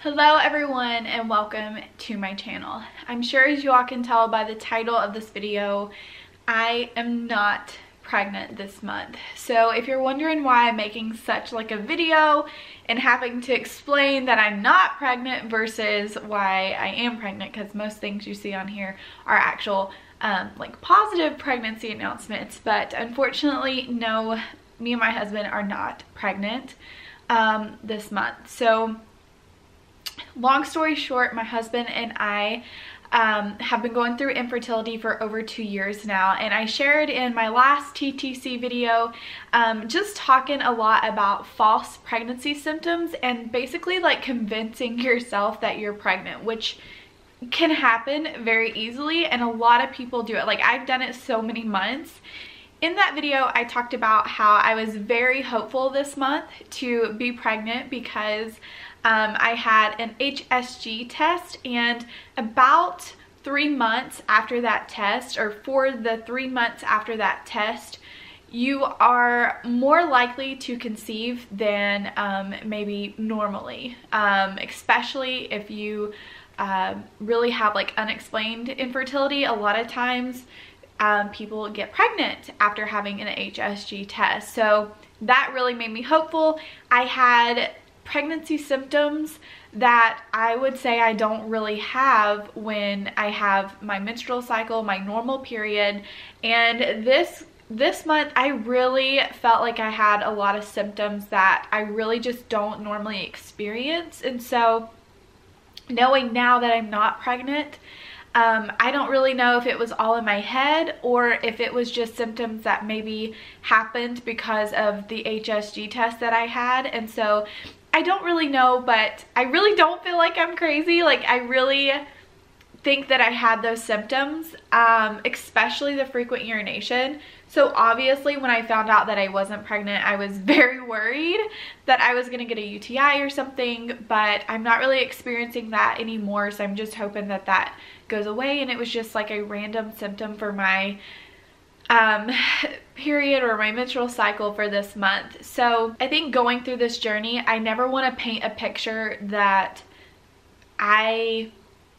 Hello everyone and welcome to my channel. I'm sure as you all can tell by the title of this video, I am not pregnant this month. So if you're wondering why I'm making such like a video and having to explain that I'm not pregnant versus why I am pregnant, because most things you see on here are actual like positive pregnancy announcements, but unfortunately no, me and my husband are not pregnant this month. So long story short, my husband and I have been going through infertility for over 2 years now, and I shared in my last TTC video just talking a lot about false pregnancy symptoms and basically like convincing yourself that you're pregnant, which can happen very easily, and a lot of people do it. Like, I've done it so many months. In that video, I talked about how I was very hopeful this month to be pregnant because I had an HSG test, and about 3 months after that test, or for the 3 months after that test, you are more likely to conceive than maybe normally, especially if you really have like unexplained infertility. A lot of times people get pregnant after having an HSG test. So that really made me hopeful. I had pregnancy symptoms that I would say I don't really have when I have my menstrual cycle, my normal period. And this month I really felt like I had a lot of symptoms that I really just don't normally experience. And so knowing now that I'm not pregnant, I don't really know if it was all in my head or if it was just symptoms that maybe happened because of the HSG test that I had. And so I don't really know, but I really don't feel like I'm crazy. Like, I really think that I had those symptoms, especially the frequent urination. So obviously when I found out that I wasn't pregnant, I was very worried that I was gonna get a UTI or something, but I'm not really experiencing that anymore. So I'm just hoping that that goes away, and it was just like a random symptom for my period or my menstrual cycle for this month. So I think going through this journey, I never want to paint a picture that I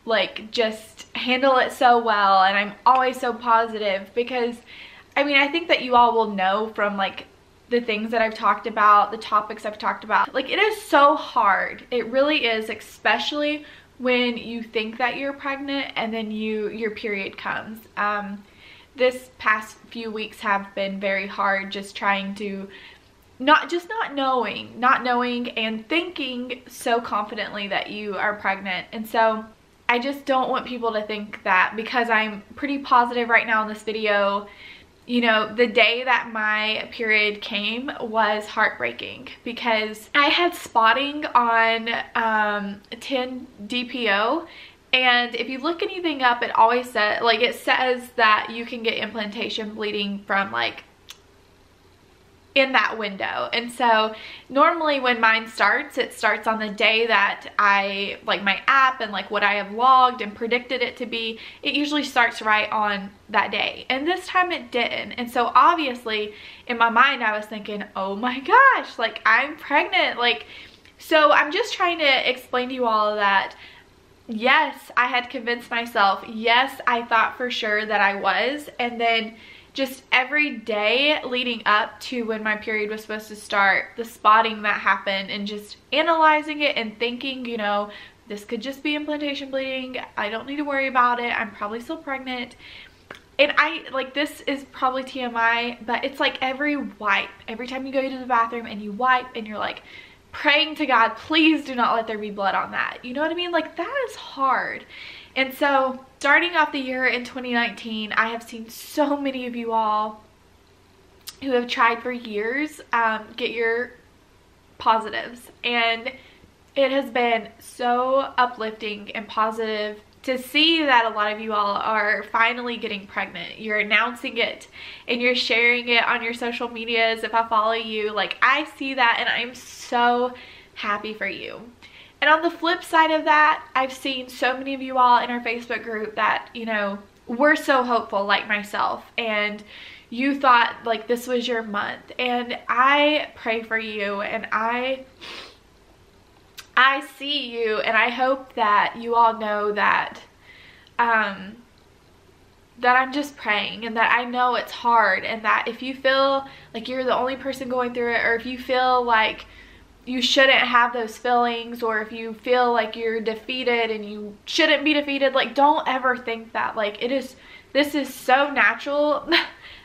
like just handle it so well and I'm always so positive, because I mean, I think that you all will know from like the things that I've talked about, the topics I've talked about, like it is so hard. It really is, especially when you think that you're pregnant and then your period comes. This past few weeks have been very hard, just trying to not knowing and thinking so confidently that you are pregnant. And so I just don't want people to think that because I'm pretty positive right now in this video. You know, the day that my period came was heartbreaking because I had spotting on 10 DPO. And if you look anything up, it always says, like, it says that you can get implantation bleeding from like in that window. And so normally when mine starts, it starts on the day that I, like my app and like what I have logged and predicted it to be, it usually starts right on that day. And this time it didn't. And so obviously in my mind, I was thinking, oh my gosh, like I'm pregnant. Like, so I'm just trying to explain to you all that yes, I had convinced myself. Yes, I thought for sure that I was. And then just every day leading up to when my period was supposed to start, the spotting that happened and just analyzing it and thinking, you know, this could just be implantation bleeding. I don't need to worry about it. I'm probably still pregnant. And I, like, this is probably TMI, but it's like every wipe, every time you go to the bathroom and you wipe and you're like, praying to God, please do not let there be blood on that. You know what I mean? Like, that is hard. And so starting off the year in 2019, I have seen so many of you all who have tried for years get your positives. And it has been so uplifting and positive to see that a lot of you all are finally getting pregnant. You're announcing it and you're sharing it on your social medias. If I follow you, like, I see that and I'm so happy for you. And on the flip side of that, I've seen so many of you all in our Facebook group that, you know, were so hopeful like myself, and you thought like this was your month. And I pray for you, and I I see you, and I hope that you all know that that I'm just praying, and that I know it's hard, and that if you feel like you're the only person going through it, or if you feel like you shouldn't have those feelings, or if you feel like you're defeated and you shouldn't be defeated, like, don't ever think that. Like, this is so natural.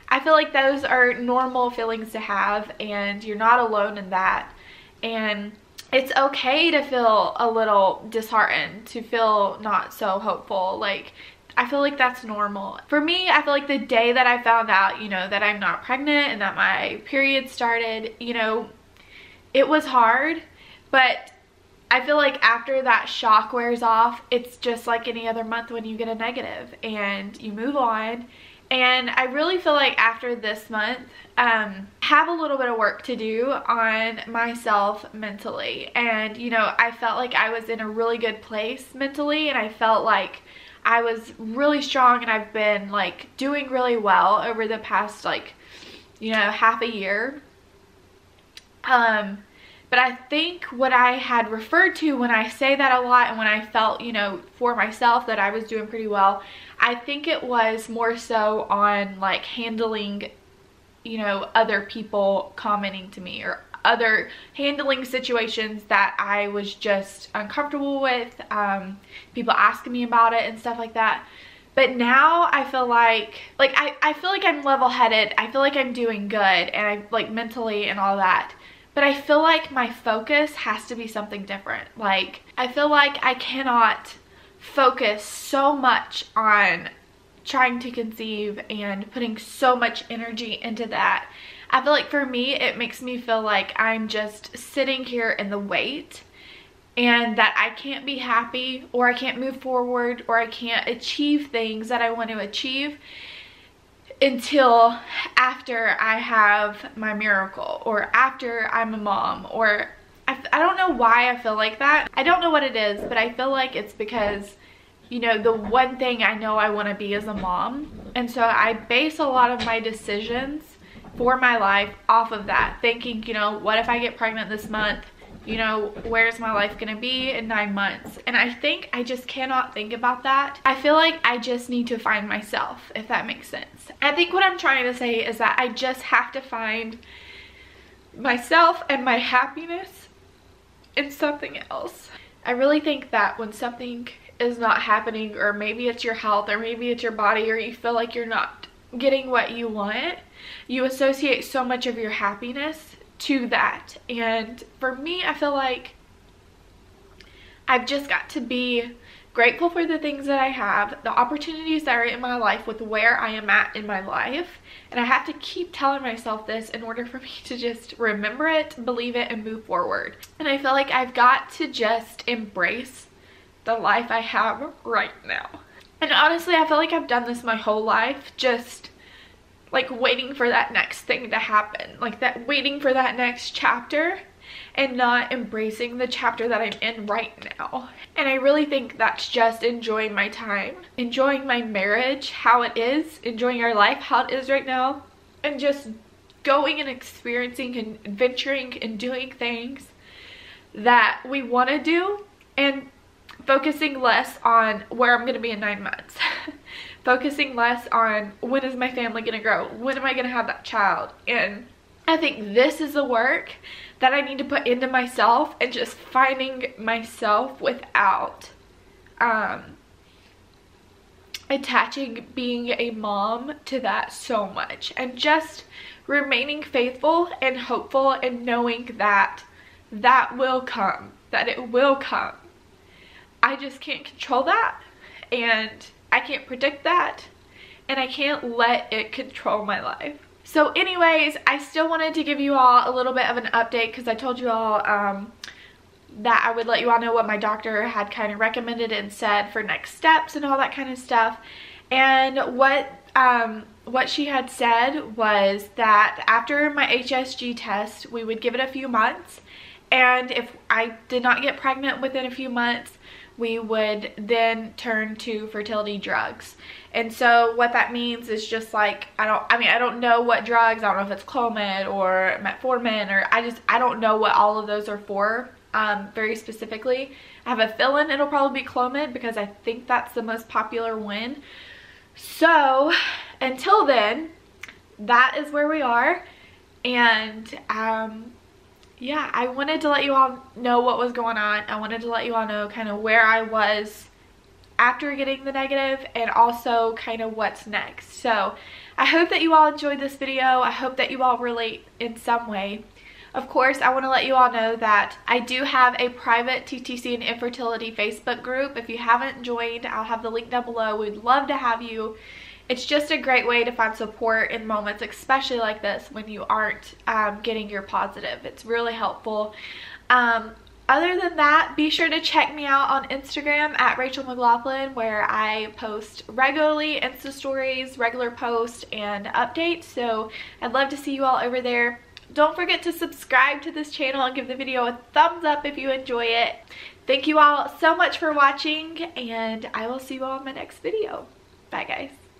I feel like those are normal feelings to have, and you're not alone in that. And it's okay to feel a little disheartened, to feel not so hopeful. Like, I feel like that's normal. For me, I feel like the day that I found out, you know, that I'm not pregnant and that my period started, you know, it was hard, but I feel like after that shock wears off, it's just like any other month when you get a negative, and you move on. And I really feel like after this month, have a little bit of work to do on myself mentally. And, you know, I felt like I was in a really good place mentally, and I felt like I was really strong, and I've been like doing really well over the past, like, you know, half a year. But I think what I had referred to when I say that a lot, and when I felt, you know, for myself that I was doing pretty well, I think it was more so on like handling, you know, other people commenting to me, or handling situations that I was just uncomfortable with, people asking me about it and stuff like that. But now I feel like I feel like I'm level-headed. I feel like I'm doing good, and I like mentally and all that. But I feel like my focus has to be something different. Like, I feel like I cannot focus so much on trying to conceive and putting so much energy into that. I feel like for me, it makes me feel like I'm just sitting here in the wait, and that I can't be happy, or I can't move forward, or I can't achieve things that I want to achieve until after I have my miracle, or after I'm a mom. Or I don't know why I feel like that. I don't know what it is, but I feel like it's because, you know, the one thing I know I want to be is a mom. And so I base a lot of my decisions for my life off of that, thinking, you know, what if I get pregnant this month? You know, where's my life gonna be in 9 months? And I think I just cannot think about that. I feel like I just need to find myself, if that makes sense. I think what I'm trying to say is that I just have to find myself and my happiness in something else. I really think that when something is not happening, or maybe it's your health, or maybe it's your body, or you feel like you're not getting what you want, you associate so much of your happiness to that. And for me, I feel like I've just got to be grateful for the things that I have, the opportunities that are in my life with where I am at in my life. And I have to keep telling myself this in order for me to just remember it, believe it, and move forward. And I feel like I've got to just embrace the life I have right now. And honestly, I feel like I've done this my whole life, just like waiting for that next thing to happen, like that, waiting for that next chapter, and not embracing the chapter that I'm in right now. And I really think that's just enjoying my time, enjoying my marriage how it is, enjoying our life how it is right now, and just going and experiencing and adventuring and doing things that we want to do, and focusing less on where I'm going to be in 9 months. Focusing less on when is my family going to grow, when am I going to have that child. And I think this is the work that I need to put into myself, and just finding myself without attaching being a mom to that so much, and just remaining faithful and hopeful, and knowing that that will come, that it will come. I just can't control that, and I can't predict that, and I can't let it control my life. So anyways, I still wanted to give you all a little bit of an update, because I told you all that I would let you all know what my doctor had kind of recommended and said for next steps and all that kind of stuff. And what she had said was that after my HSG test, we would give it a few months, and if I did not get pregnant within a few months, we would then turn to fertility drugs. And so what that means is just like, I don't know what drugs, I don't know if it's Clomid or metformin, or I don't know what all of those are for. very specifically. I have a feeling it'll probably be Clomid because I think that's the most popular one. So until then, that is where we are. And yeah, I wanted to let you all know what was going on. I wanted to let you all know kind of where I was after getting the negative and also kind of what's next. So I hope that you all enjoyed this video. I hope that you all relate in some way. Of course, I want to let you all know that I do have a private TTC and infertility Facebook group. If you haven't joined, I'll have the link down below. We'd love to have you. It's just a great way to find support in moments, especially like this, when you aren't getting your positive. It's really helpful. Other than that, be sure to check me out on Instagram at Rachel McLaughlin, where I post regularly Insta stories, regular posts, and updates. So I'd love to see you all over there. Don't forget to subscribe to this channel and give the video a thumbs up if you enjoy it. Thank you all so much for watching, and I will see you all in my next video. Bye, guys.